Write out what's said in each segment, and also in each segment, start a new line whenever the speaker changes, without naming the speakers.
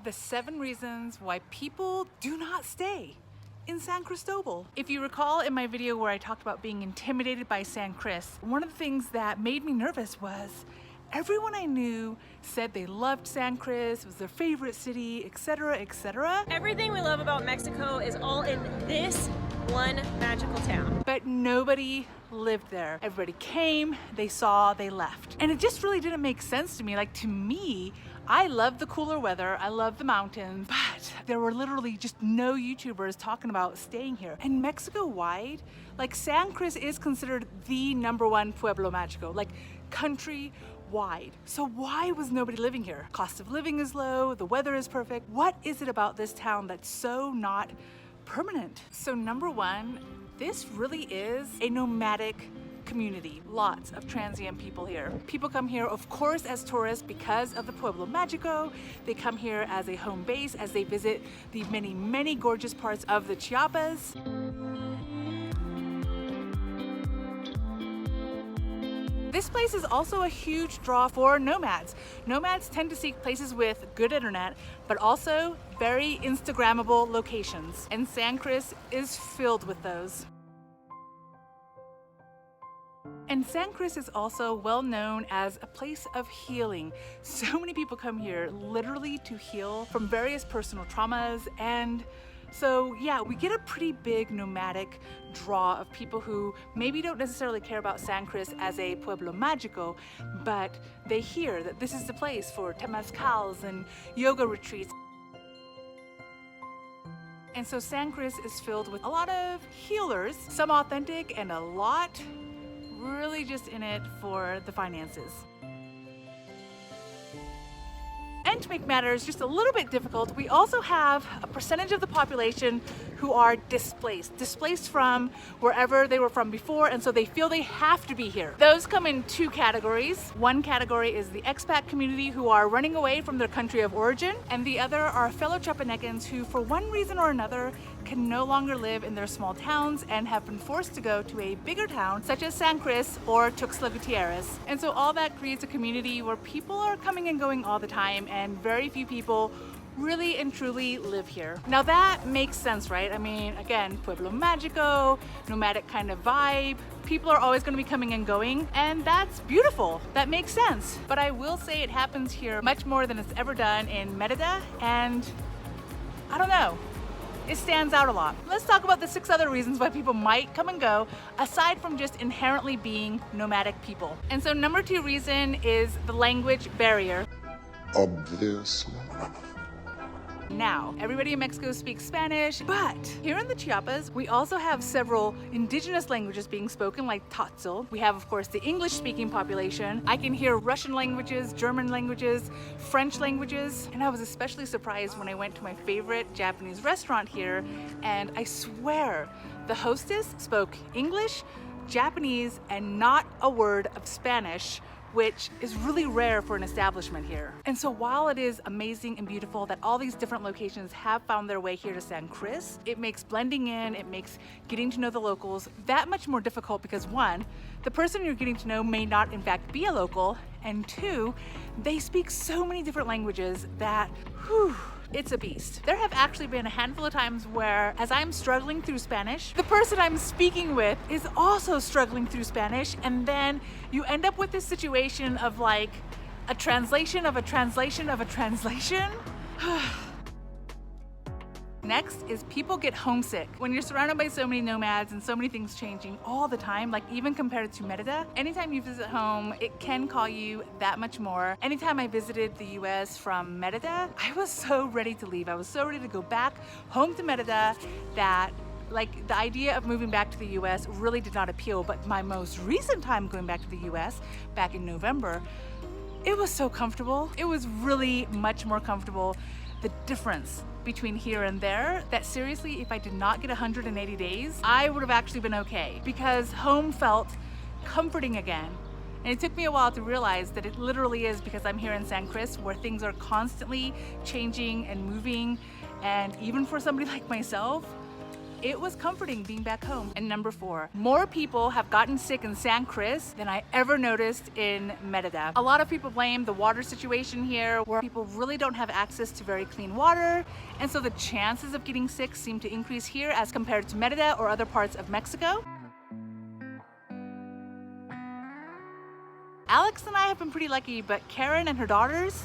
The 7 reasons why people do not stay in San Cristobal. If you recall in my video where I talked about being intimidated by San Cris, one of the things that made me nervous was everyone I knew said they loved San Cris, it was their favorite city, etc., etc.
Everything we love about Mexico is all in this one magical town.
But nobody lived there. Everybody came, they saw, they left. And it just really didn't make sense to me. Like, to me, I love the cooler weather, I love the mountains, but there were literally just no YouTubers talking about staying here. And Mexico-wide, like, San Cris is considered the #1 Pueblo Magico, like country-wide. So why was nobody living here? Cost of living is low, the weather is perfect. What is it about this town that's so not permanent? So #1, this really is a nomadic community. Lots of transient people here. People come here, of course, as tourists because of the Pueblo Magico. They come here as a home base as they visit the many, many gorgeous parts of the Chiapas. This place is also a huge draw for nomads. Nomads tend to seek places with good internet, but also very Instagrammable locations. And San Cris is filled with those. And San Cris is also well known as a place of healing. So many people come here literally to heal from various personal traumas. And so yeah, we get a pretty big nomadic draw of people who maybe don't necessarily care about San Cris as a Pueblo Magico, but they hear that this is the place for temazcals and yoga retreats. And so San Cris is filled with a lot of healers, some authentic and a lot really just in it for the finances. And to make matters just a little bit difficult, we also have a percentage of the population who are displaced from wherever they were from before, and so they feel they have to be here. Those come in 2 categories. One category is the expat community who are running away from their country of origin, and the other are fellow Chiapanecans who, for one reason or another, can no longer live in their small towns and have been forced to go to a bigger town such as San Cris or Tuxtla Gutierrez. And so all that creates a community where people are coming and going all the time, and very few people really and truly live here. Now that makes sense, right? I mean, again, Pueblo Magico, nomadic kind of vibe. People are always going to be coming and going, and that's beautiful. That makes sense. But I will say it happens here much more than it's ever done in Merida, and I don't know. It stands out a lot. Let's talk about the 6 other reasons why people might come and go, aside from just inherently being nomadic people. And so #2 reason is the language barrier.
Obviously.
Now, everybody in Mexico speaks Spanish, but here in the Chiapas, we also have several indigenous languages being spoken, like Tzotzil. We have, of course, the English-speaking population. I can hear Russian languages, German languages, French languages, and I was especially surprised when I went to my favorite Japanese restaurant here, and I swear the hostess spoke English, Japanese, and not a word of Spanish, which is really rare for an establishment here. And so while it is amazing and beautiful that all these different locations have found their way here to San Cris, it makes blending in, it makes getting to know the locals that much more difficult because 1, the person you're getting to know may not in fact be a local, and 2, they speak so many different languages that, whew, it's a beast. There have actually been a handful of times where, as I'm struggling through Spanish, the person I'm speaking with is also struggling through Spanish, and then you end up with this situation of like a translation of a translation of a translation. Next is people get homesick. When you're surrounded by so many nomads and so many things changing all the time, like even compared to Merida, anytime you visit home, it can call you that much more. Anytime I visited the US from Merida, I was so ready to leave. I was so ready to go back home to Merida that like the idea of moving back to the US really did not appeal. But my most recent time going back to the US, back in November, it was so comfortable. It was really much more comfortable. The difference between here and there, that seriously, if I did not get 180 days, I would have actually been okay, because home felt comforting again. And it took me a while to realize that it literally is because I'm here in San Cris, where things are constantly changing and moving. And even for somebody like myself, it was comforting being back home. And number 4, more people have gotten sick in San Cris than I ever noticed in Merida. A lot of people blame the water situation here, where people really don't have access to very clean water, and so the chances of getting sick seem to increase here as compared to Merida or other parts of Mexico. Alex and I have been pretty lucky, but Karen and her daughters,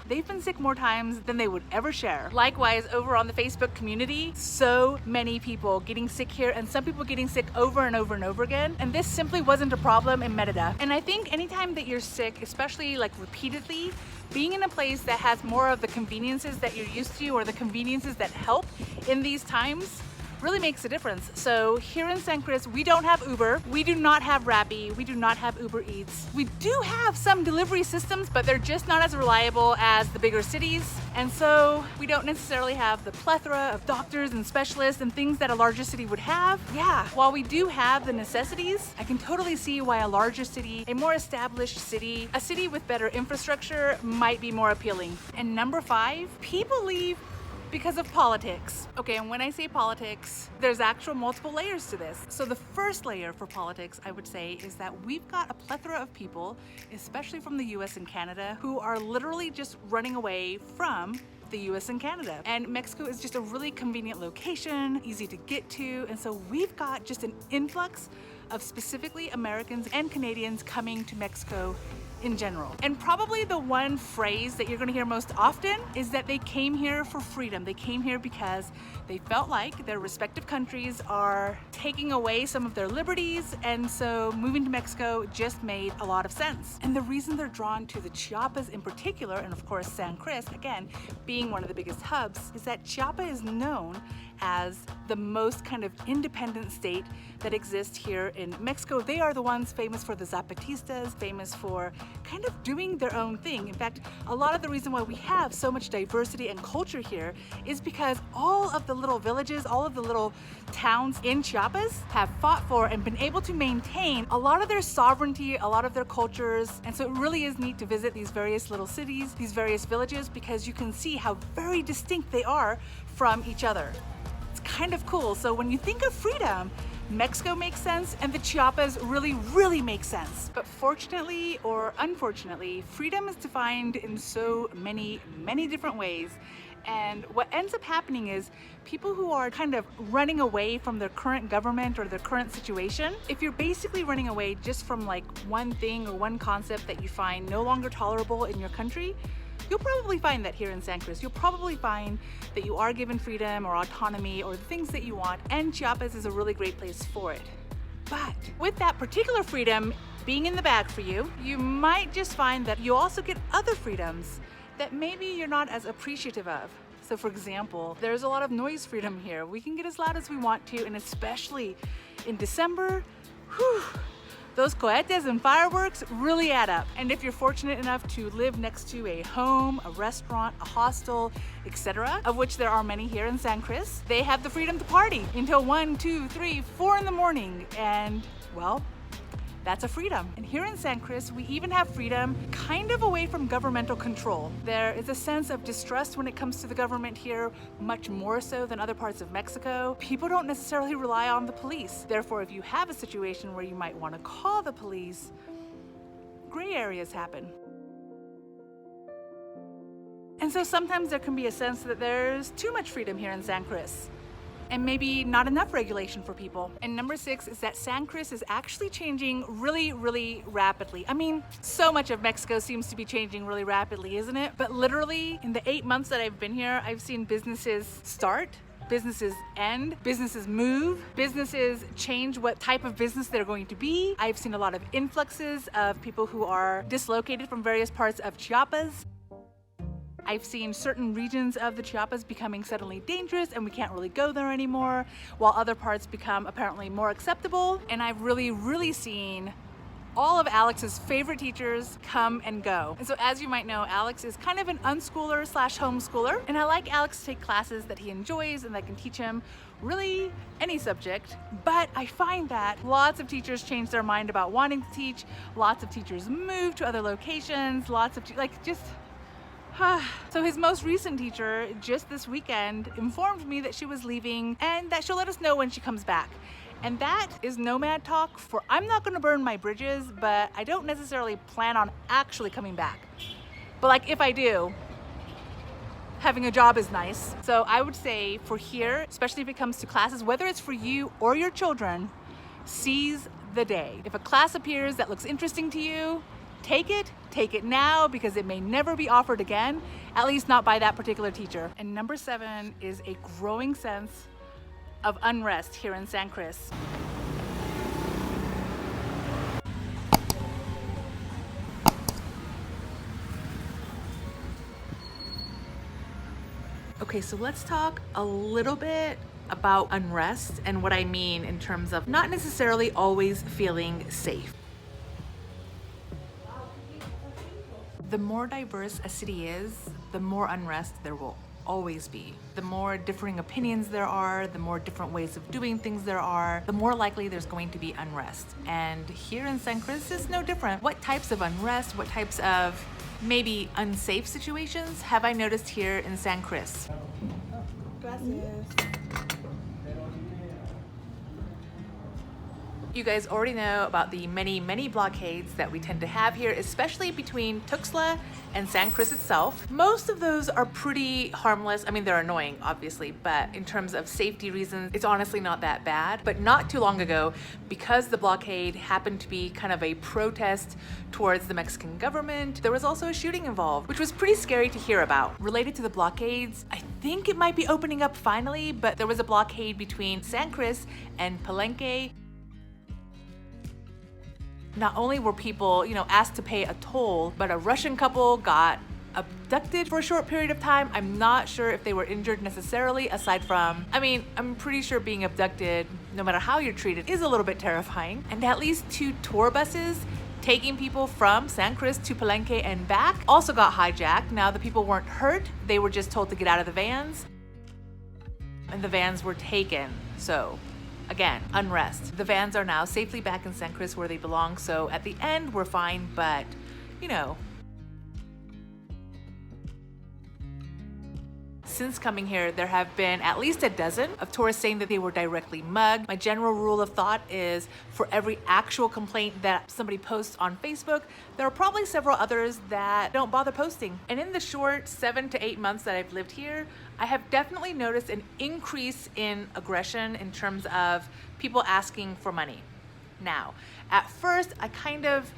they've been sick more times than they would ever share. Likewise, over on the Facebook community, so many people getting sick here, and some people getting sick over and over and over again. And this simply wasn't a problem in Merida. And I think anytime that you're sick, especially like repeatedly, being in a place that has more of the conveniences that you're used to, or the conveniences that help in these times, really makes a difference. So here in San Cris, we don't have Uber, we do not have Rappi, we do not have Uber Eats. We do have some delivery systems, but they're just not as reliable as the bigger cities. And so we don't necessarily have the plethora of doctors and specialists and things that a larger city would have. Yeah, while we do have the necessities, I can totally see why a larger city, a more established city, a city with better infrastructure might be more appealing. And number 5, people leave because of politics. Okay, and when I say politics, there's actual multiple layers to this. So the first layer for politics, I would say, is that we've got a plethora of people, especially from the US and Canada, who are literally just running away from the US and Canada. And Mexico is just a really convenient location, easy to get to, and so we've got just an influx of specifically Americans and Canadians coming to Mexico in general. And probably the one phrase that you're gonna hear most often is that they came here for freedom. They came here because they felt like their respective countries are taking away some of their liberties, and so moving to Mexico just made a lot of sense. And the reason they're drawn to the Chiapas in particular, and of course San Cris, again, being one of the biggest hubs, is that Chiapas is known as the most kind of independent state that exists here in Mexico. They are the ones famous for the Zapatistas, famous for kind of doing their own thing. In fact, a lot of the reason why we have so much diversity and culture here is because all of the little villages, all of the little towns in Chiapas have fought for and been able to maintain a lot of their sovereignty, a lot of their cultures. And so it really is neat to visit these various little cities, these various villages, because you can see how very distinct they are from each other. It's kind of cool. So when you think of freedom, Mexico makes sense, and the Chiapas really make sense. But fortunately or unfortunately, freedom is defined in so many different ways. And what ends up happening is people who are kind of running away from their current government or their current situation, if you're basically running away just from like one thing or one concept that you find no longer tolerable in your country, you'll probably find that here in San Cris. You'll probably find that you are given freedom or autonomy or the things that you want, and Chiapas is a really great place for it. But with that particular freedom being in the bag for you, you might just find that you also get other freedoms that maybe you're not as appreciative of. So for example, there's a lot of noise freedom here. We can get as loud as we want to, and especially in December, those cohetes and fireworks really add up. And if you're fortunate enough to live next to a home, a restaurant, a hostel, etc., of which there are many here in San Cris, they have the freedom to party until 1, 2, 3, 4 in the morning. And well, that's a freedom. And here in San Cris, we even have freedom kind of away from governmental control. There is a sense of distrust when it comes to the government here, much more so than other parts of Mexico. People don't necessarily rely on the police. Therefore, if you have a situation where you might want to call the police, gray areas happen. And so sometimes there can be a sense that there's too much freedom here in San Cris, and maybe not enough regulation for people. And number 6 is that San Cris is actually changing really rapidly. I mean, so much of Mexico seems to be changing really rapidly, isn't it? But literally, in the 8 months that I've been here, I've seen businesses start, businesses end, businesses move, businesses change what type of business they're going to be. I've seen a lot of influxes of people who are dislocated from various parts of Chiapas. I've seen certain regions of the Chiapas becoming suddenly dangerous and we can't really go there anymore, while other parts become apparently more acceptable. And I've really seen all of Alex's favorite teachers come and go. And so as you might know, Alex is kind of an unschooler slash homeschooler, and I like Alex to take classes that he enjoys and that can teach him really any subject. But I find that lots of teachers change their mind about wanting to teach, lots of teachers move to other locations, lots of just So his most recent teacher just this weekend informed me that she was leaving and that she'll let us know when she comes back. And that is nomad talk for I'm not gonna burn my bridges, but I don't necessarily plan on actually coming back. But like if I do, having a job is nice. So I would say for here, especially if it comes to classes, whether it's for you or your children, seize the day. If a class appears that looks interesting to you, take it now because it may never be offered again, at least not by that particular teacher. And number 7 is a growing sense of unrest here in San Cris. Okay, so let's talk a little bit about unrest and what I mean in terms of not necessarily always feeling safe. The more diverse a city is, the more unrest there will always be. The more differing opinions there are, the more different ways of doing things there are, the more likely there's going to be unrest. And here in San Cris is no different. What types of unrest, what types of maybe unsafe situations have I noticed here in San Cris? Gracias. You guys already know about the many blockades that we tend to have here, especially between Tuxtla and San Cris itself. Most of those are pretty harmless. I mean, they're annoying, obviously, but in terms of safety reasons, it's honestly not that bad. But not too long ago, because the blockade happened to be kind of a protest towards the Mexican government, there was also a shooting involved, which was pretty scary to hear about. Related to the blockades, I think it might be opening up finally, but there was a blockade between San Cris and Palenque. Not only were people, asked to pay a toll, but a Russian couple got abducted for a short period of time. I'm not sure if they were injured necessarily, aside from, I'm pretty sure being abducted, no matter how you're treated, is a little bit terrifying. And at least 2 tour buses taking people from San Cris to Palenque and back also got hijacked. Now the people weren't hurt, they were just told to get out of the vans, and the vans were taken. So again, unrest. The vans are now safely back in San Cris where they belong, so at the end we're fine, but since coming here, there have been at least a dozen of tourists saying that they were directly mugged. My general rule of thought is for every actual complaint that somebody posts on Facebook, there are probably several others that don't bother posting. And in the short 7 to 8 months that I've lived here, I have definitely noticed an increase in aggression in terms of people asking for money. Now, at first, I kind of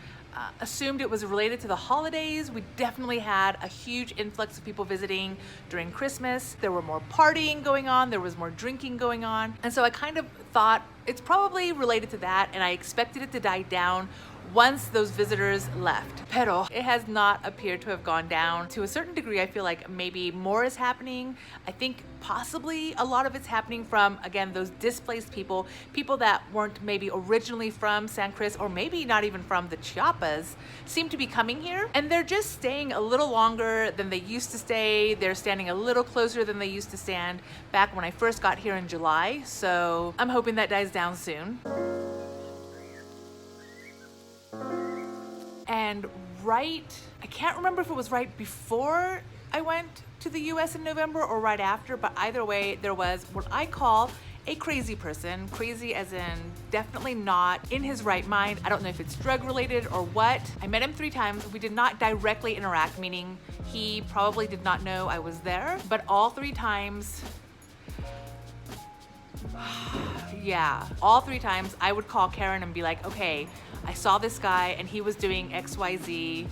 assumed it was related to the holidays. We definitely had a huge influx of people visiting during Christmas. There were more partying going on, there was more drinking going on. And so I kind of thought it's probably related to that, and I expected it to die down once those visitors left. Pero it has not appeared to have gone down. To a certain degree, I feel like maybe more is happening. I think possibly a lot of it's happening from, again, those displaced people that weren't maybe originally from San Cris, or maybe not even from the Chiapas, seem to be coming here, and they're just staying a little longer than they used to stay. They're standing a little closer than they used to stand back when I first got here in July. So I'm hoping that dies down soon. And I can't remember if it was right before I went to the US in November or right after, but either way, there was what I call a crazy person. Crazy as in definitely not in his right mind. I don't know if it's drug related or what. I met him 3 times. We did not directly interact, meaning he probably did not know I was there, but all 3 times, yeah, all 3 times I would call Karen and be like, okay, I saw this guy and he was doing XYZ.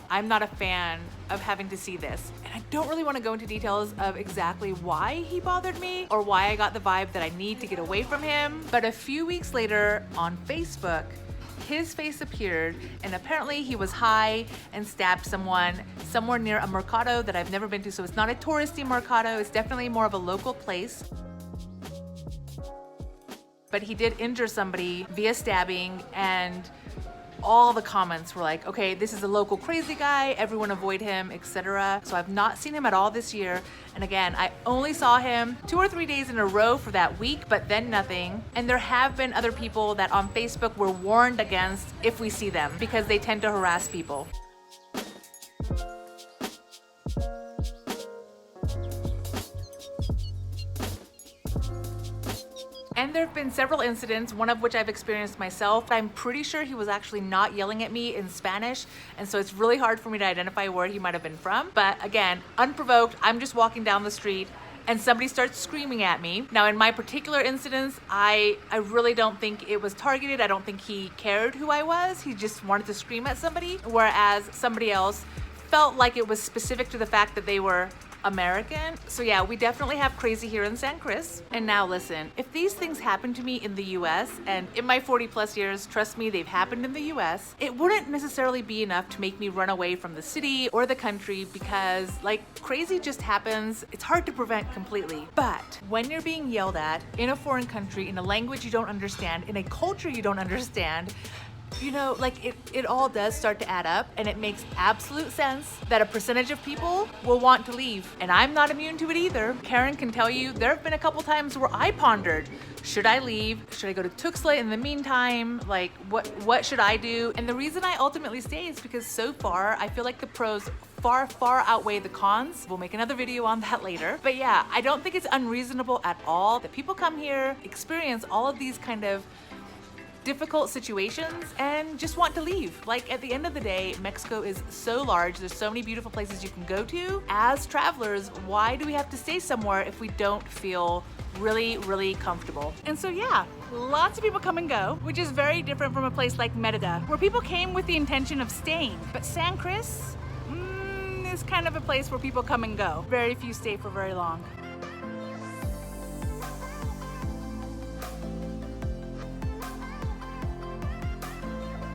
I'm not a fan of having to see this. And I don't really want to go into details of exactly why he bothered me or why I got the vibe that I need to get away from him. But a few weeks later on Facebook, his face appeared, and apparently he was high and stabbed someone somewhere near a mercado that I've never been to. So it's not a touristy mercado, it's definitely more of a local place. But he did injure somebody via stabbing, and all the comments were like, okay, this is a local crazy guy, everyone avoid him, etc. So I've not seen him at all this year. And again, I only saw him 2 or 3 days in a row for that week, but then nothing. And there have been other people that on Facebook were warned against if we see them, because they tend to harass people. And there have been several incidents, one of which I've experienced myself. I'm pretty sure he was actually not yelling at me in Spanish, and so it's really hard for me to identify where he might have been from. But again, unprovoked, I'm just walking down the street and somebody starts screaming at me. Now in my particular instance, I really don't think it was targeted. I don't think he cared who I was. He just wanted to scream at somebody, whereas somebody else felt like it was specific to the fact that they were American. So yeah, we definitely have crazy here in San Cris. And now listen, if these things happen to me in the US, and in my 40+ years, trust me, they've happened in the US, it wouldn't necessarily be enough to make me run away from the city or the country, because like crazy just happens. It's hard to prevent completely. But when you're being yelled at in a foreign country, in a language you don't understand, in a culture you don't understand, you know, like it all does start to add up, and it makes absolute sense that a percentage of people will want to leave. And I'm not immune to it either. Karen can tell you there have been a couple times where I pondered, should I leave? Should I go to Tuxtla in the meantime? Like what should I do? And the reason I ultimately stay is because so far I feel like the pros far outweigh the cons. We'll make another video on that later. But yeah, I don't think it's unreasonable at all that people come here, experience all of these kind of difficult situations, and just want to leave. Like at the end of the day, Mexico is so large. There's so many beautiful places you can go to. As travelers, why do we have to stay somewhere if we don't feel really comfortable? And so yeah, lots of people come and go, which is very different from a place like Merida, where people came with the intention of staying. But San Cris is kind of a place where people come and go. Very few stay for very long.